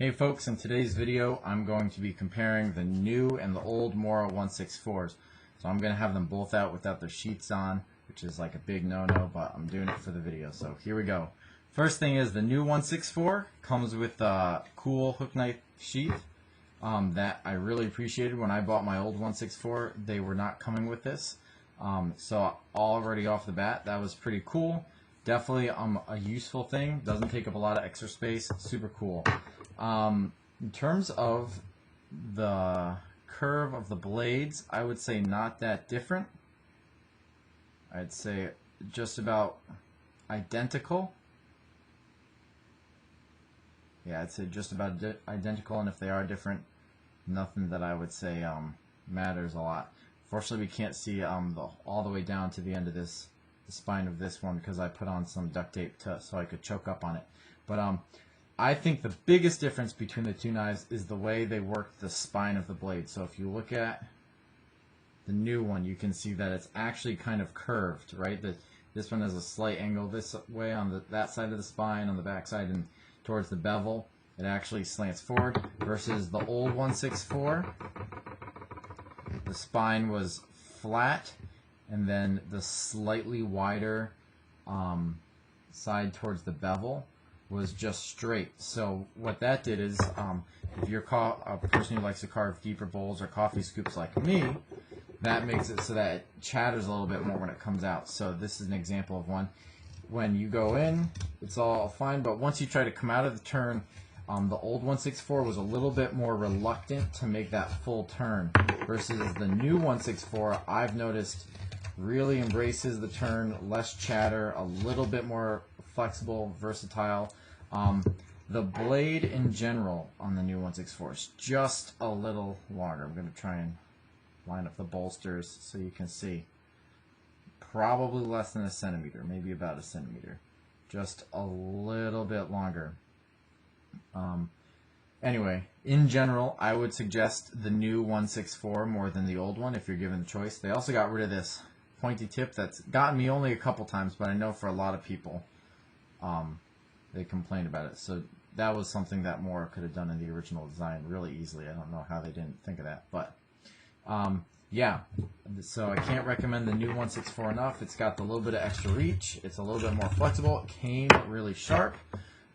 Hey folks, in today's video I'm going to be comparing the new and the old Mora 164s. So I'm going to have them both out without their sheaths on, which is like a big no-no, but I'm doing it for the video. So here we go. First thing is the new 164 comes with a cool hook knife sheath that I really appreciated. When I bought my old 164, they were not coming with this. So already off the bat, that was pretty cool. Definitely a useful thing. Doesn't take up a lot of extra space. Super cool. In terms of the curve of the blades, I would say not that different. I'd say just about identical. Yeah, I'd say just about identical, and if they are different, nothing that I would say matters a lot. Fortunately, we can't see all the way down to the end of the spine of this one because I put on some duct tape so I could choke up on it. But I think the biggest difference between the two knives is the way they work the spine of the blade. So if you look at the new one, you can see that it's actually kind of curved, right? This one has a slight angle this way on that side of the spine, on the back side, and towards the bevel. It actually slants forward versus the old 164. The spine was flat, and then the slightly wider side towards the bevel was just straight. So what that did is, if you're a person who likes to carve deeper bowls or coffee scoops like me, that makes it so that it chatters a little bit more when it comes out. So this is an example of one. When you go in, it's all fine, but once you try to come out of the turn, the old 164 was a little bit more reluctant to make that full turn versus the new 164, I've noticed really embraces the turn, less chatter, a little bit more flexible, versatile. The blade in general on the new 164 is just a little longer. I'm going to try and line up the bolsters so you can see. Probably less than a centimeter, maybe about a centimeter. Just a little bit longer. Anyway, in general, I would suggest the new 164 more than the old one if you're given the choice. They also got rid of this pointy tip that's gotten me only a couple times, but I know for a lot of people they complained about it. So that was something that Mora could have done in the original design really easily. I don't know how they didn't think of that, but yeah. So I can't recommend the new 164 enough. It's got a little bit of extra reach. It's a little bit more flexible. It came really sharp.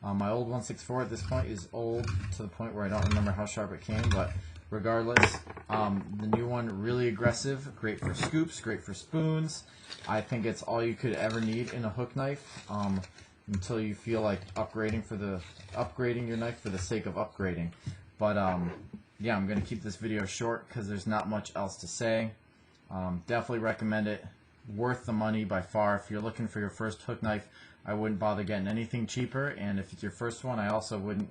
My old 164 at this point is old to the point where I don't remember how sharp it came, but regardless, the new one, really aggressive, great for scoops, great for spoons. I think it's all you could ever need in a hook knife until you feel like upgrading your knife for the sake of upgrading. But yeah, I'm going to keep this video short because there's not much else to say. Definitely recommend it. Worth the money by far. If you're looking for your first hook knife, I wouldn't bother getting anything cheaper, and if it's your first one, I also wouldn't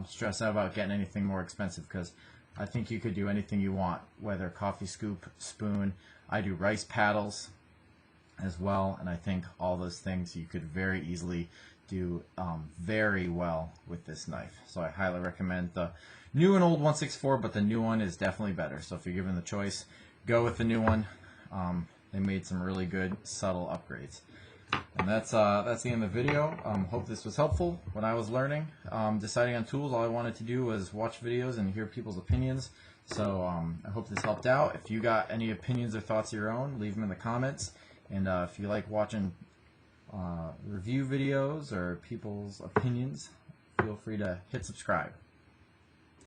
stress out about getting anything more expensive because I think you could do anything you want, whether coffee scoop, spoon. I do rice paddles as well, and I think all those things you could very easily do very well with this knife. So I highly recommend the new and old 164, but the new one is definitely better. So if you're given the choice, go with the new one. They made some really good subtle upgrades. And that's the end of the video. Hope this was helpful. When I was learning, deciding on tools, all I wanted to do was watch videos and hear people's opinions. So I hope this helped out. If you got any opinions or thoughts of your own, leave them in the comments. And if you like watching review videos or people's opinions, feel free to hit subscribe.